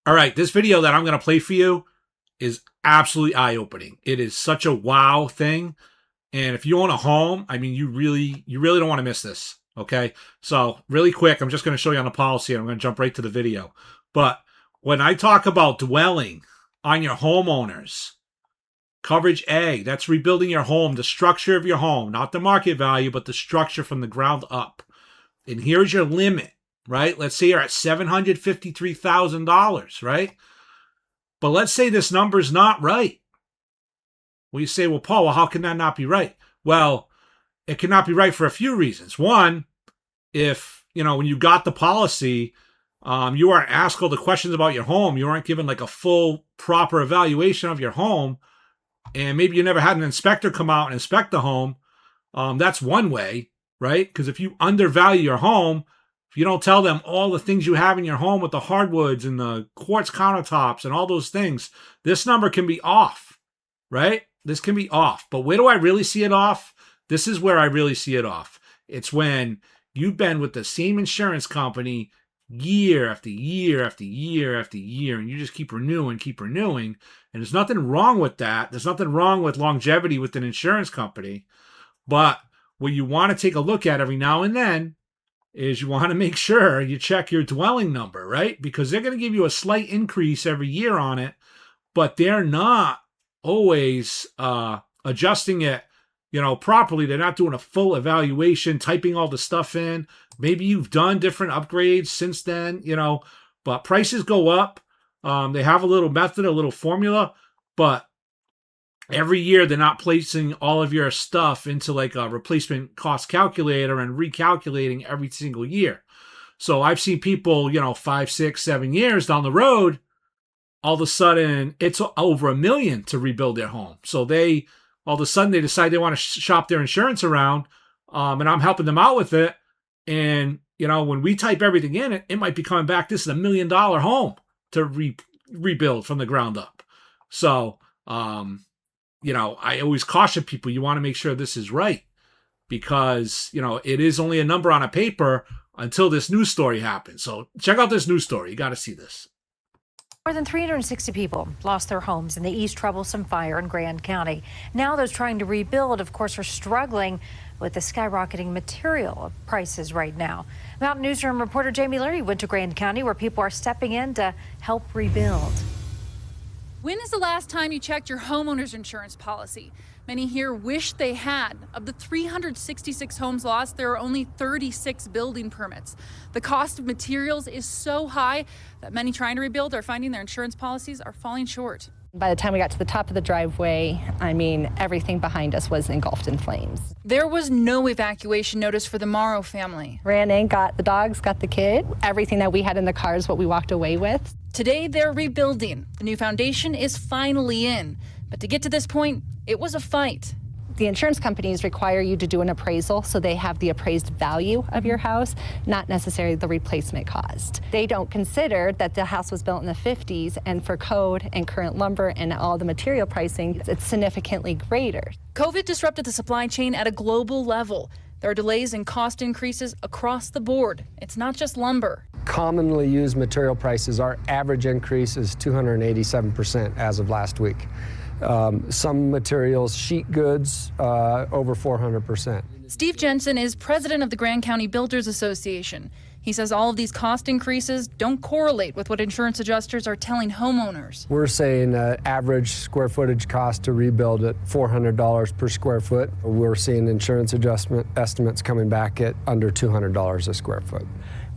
All right, this video that I'm going to play for you is absolutely eye-opening. It is such a wow thing. And if you own a home, I mean, you really don't want to miss this. Okay. So really quick, I'm just going to show you on the policy and I'm going to jump right to the video. But when I talk about dwelling on your homeowners, coverage A, that's rebuilding your home, the structure of your home, not the market value, but the structure from the ground up. And here's your limit, right? Let's say you're at $753,000, right? But let's say this number's not right. Well, you say, well, Paul, how can that not be right? Well, it cannot be right for a few reasons. One, if, when you got the policy, you weren't asked all the questions about your home. You weren't given like a full, proper evaluation of your home. And maybe you never had an inspector come out and inspect the home. That's one way, right? Because if you undervalue your home, if you don't tell them all the things you have in your home with the hardwoods and the quartz countertops and all those things, this number can be off, right? This can be off. But where do I really see it off? This is where I really see it off. It's when you've been with the same insurance company year after year after year after year, and you just keep renewing. And there's nothing wrong with that. There's nothing wrong with longevity with an insurance company. But what you want to take a look at every now and then is you want to make sure you check your dwelling number, right? Because they're going to give you a slight increase every year on it, but they're not always adjusting it, properly. They're not doing a full evaluation, typing all the stuff in. Maybe you've done different upgrades since then, but prices go up. They have a little method, a little formula, but every year they're not placing all of your stuff into like a replacement cost calculator and recalculating every single year. So I've seen people, 5, 6, 7 years down the road, all of a sudden it's over $1 million to rebuild their home. So all of a sudden they decide they want to shop their insurance around, and I'm helping them out with it. And, when we type everything in, it might be coming back, this is $1 million home to rebuild from the ground up. So, I always caution people, you want to make sure this is right because, it is only a number on a paper until this news story happens. So check out this news story. You got to see this. More than 360 people lost their homes in the East Troublesome fire in Grand County. Now those trying to rebuild, of course, are struggling with the skyrocketing material prices right now. Mountain Newsroom reporter Jamie Leary went to Grand County where people are stepping in to help rebuild. When is the last time you checked your homeowner's insurance policy? Many here wish they had. Of the 366 homes lost, there are only 36 building permits. The cost of materials is so high that many trying to rebuild are finding their insurance policies are falling short. By the time we got to the top of the driveway, everything behind us was engulfed in flames. There was no evacuation notice for the Morrow family. Ran in, got the dogs, got the kid. Everything that we had in the car is what we walked away with. Today, they're rebuilding. The new foundation is finally in. But to get to this point, it was a fight. The insurance companies require you to do an appraisal, so they have the appraised value of your house, not necessarily the replacement cost. They don't consider that the house was built in the 50s, and for code and current lumber and all the material pricing, it's significantly greater. COVID disrupted the supply chain at a global level. There are delays and cost increases across the board. It's not just lumber. Commonly used material prices, our average increase is 287% as of last week. Some materials, sheet goods, over 400%. Steve Jensen is president of the Grand County Builders Association. He says all of these cost increases don't correlate with what insurance adjusters are telling homeowners. We're saying average square footage cost to rebuild at $400 per square foot. We're seeing insurance adjustment estimates coming back at under $200 a square foot.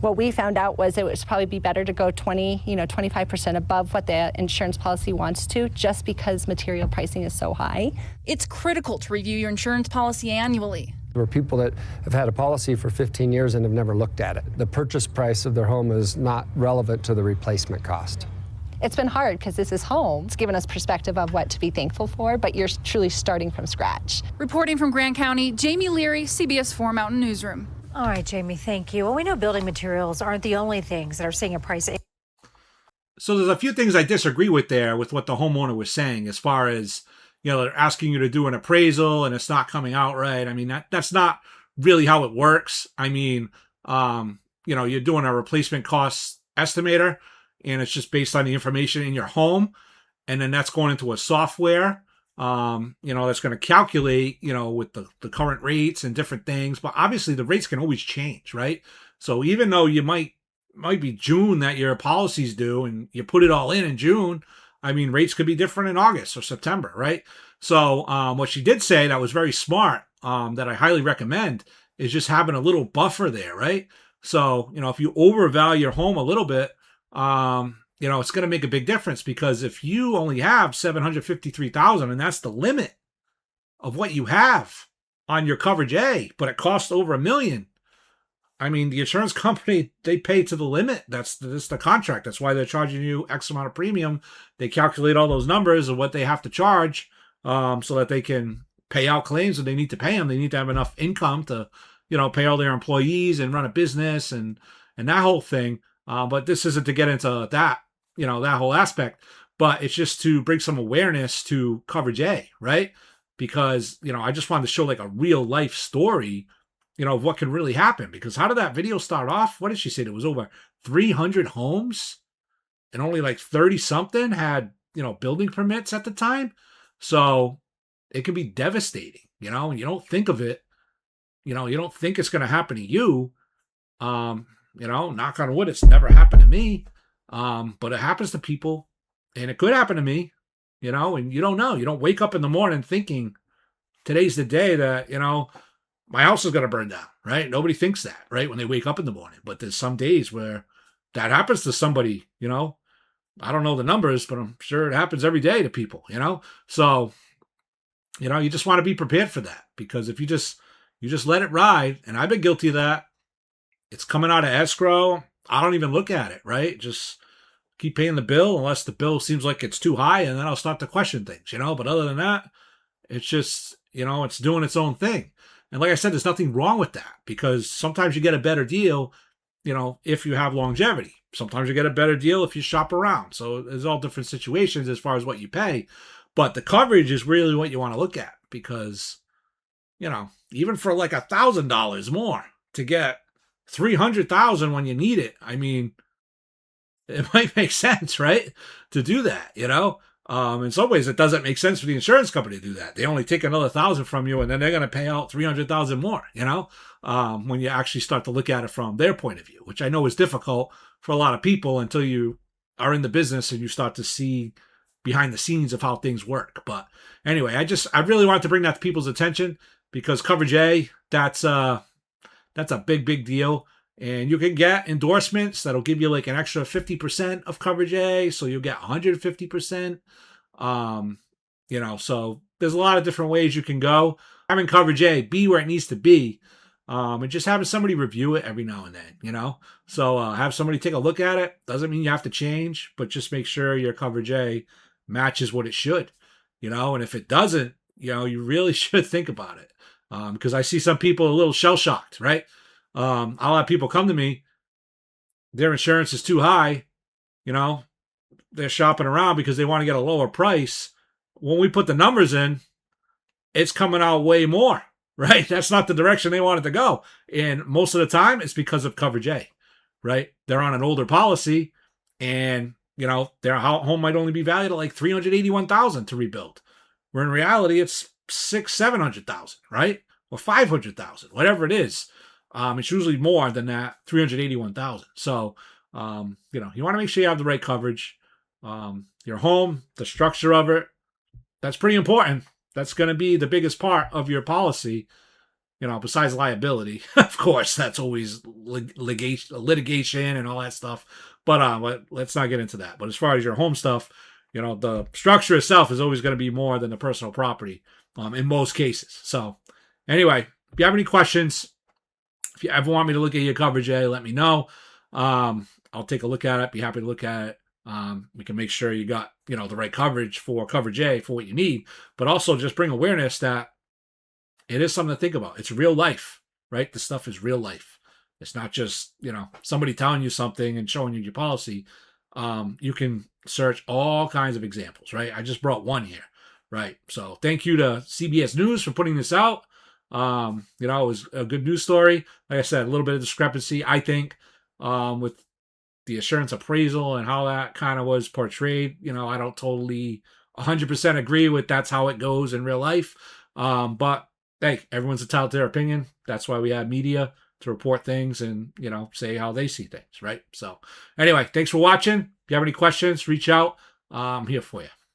What we found out was it would probably be better to go 25% above what the insurance policy wants to, just because material pricing is so high. It's critical to review your insurance policy annually. There are people that have had a policy for 15 years and have never looked at it. The purchase price of their home is not relevant to the replacement cost. It's been hard because this is home. It's given us perspective of what to be thankful for, but you're truly starting from scratch. Reporting from Grand County, Jamie Leary, CBS 4 Mountain Newsroom. All right, Jamie, thank you. Well, we know building materials aren't the only things that are seeing a price. So there's a few things I disagree with there with what the homeowner was saying as far as, they're asking you to do an appraisal and it's not coming out right. I mean, that's not really how it works. I mean, you're doing a replacement cost estimator. and it's just based on the information in your home, and then that's going into a software, that's going to calculate, with the current rates and different things. But obviously the rates can always change, right? So even though you might be June that your policy's due and you put it all in June, I mean, rates could be different in August or September, right? So what she did say that was very smart, that I highly recommend, is just having a little buffer there, right? So, if you overvalue your home a little bit, it's going to make a big difference, because if you only have $753,000 and that's the limit of what you have on your coverage A, but it costs over $1 million, I mean, the insurance company, they pay to the limit. That's the contract. That's why they're charging you X amount of premium. They calculate all those numbers of what they have to charge, so that they can pay out claims when they need to pay them. They need to have enough income to, pay all their employees and run a business and that whole thing. But this isn't to get into that, that whole aspect, but it's just to bring some awareness to coverage A, right? Because, I just wanted to show like a real life story, of what can really happen. Because how did that video start off? What did she say? It was over 300 homes and only like 30 something had, building permits at the time. So it can be devastating, and you don't think of it, you don't think it's going to happen to you. Knock on wood, it's never happened to me. But it happens to people, and it could happen to me, and you don't know. You don't wake up in the morning thinking today's the day that, my house is going to burn down, right? Nobody thinks that, right? When they wake up in the morning. But there's some days where that happens to somebody, I don't know the numbers, but I'm sure it happens every day to people, So, you just want to be prepared for that, because if you just let it ride, and I've been guilty of that, it's coming out of escrow, I don't even look at it, right? Just keep paying the bill unless the bill seems like it's too high, and then I'll start to question things, But other than that, it's just, it's doing its own thing. And like I said, there's nothing wrong with that, because sometimes you get a better deal, if you have longevity. Sometimes you get a better deal if you shop around. So there's all different situations as far as what you pay. But the coverage is really what you want to look at, because, even for like $1,000 more to get $300,000 when you need it, I mean, it might make sense, right? To do that, in some ways, it doesn't make sense for the insurance company to do that. They only take another $1,000 from you, and then they're going to pay out $300,000 more, when you actually start to look at it from their point of view, which I know is difficult for a lot of people until you are in the business and you start to see behind the scenes of how things work. But anyway, I really wanted to bring that to people's attention, because coverage A, that's a big, big deal. And you can get endorsements that'll give you like an extra 50% of coverage A, so you'll get 150%. So there's a lot of different ways you can go. Having coverage A be where it needs to be, and just having somebody review it every now and then, So have somebody take a look at it. Doesn't mean you have to change, but just make sure your coverage A matches what it should, and if it doesn't, you really should think about it. Because I see some people a little shell-shocked, right? I'll have people come to me, their insurance is too high, they're shopping around because they want to get a lower price. When we put the numbers in, it's coming out way more, right? That's not the direction they wanted to go. And most of the time, it's because of coverage A, right? They're on an older policy, and, their home might only be valued at like $381,000 to rebuild. Where in reality, it's $600,000-$700,000, right? Or $500,000, whatever it is. It's usually more than that, $381,000. So, you want to make sure you have the right coverage. Your home, the structure of it, that's pretty important. That's going to be the biggest part of your policy, besides liability. Of course, that's always litigation and all that stuff. But let's not get into that. But as far as your home stuff, the structure itself is always going to be more than the personal property, in most cases. So anyway, if you have any questions, if you ever want me to look at your coverage A, let me know. I'll take a look at it, be happy to look at it. We can make sure you got, the right coverage for coverage A for what you need, but also just bring awareness that it is something to think about. It's real life, right? This stuff is real life. It's not just, somebody telling you something and showing you your policy. You can search all kinds of examples, right? I just brought one here, right? So thank you to CBS News for putting this out. It was a good news story. Like I said, a little bit of discrepancy, I think, with the insurance appraisal and how that kind of was portrayed, I don't totally 100% agree with that's how it goes in real life. But hey, everyone's entitled to their opinion. That's why we have media to report things and, say how they see things, right? So anyway, thanks for watching. If you have any questions, reach out. I'm here for you.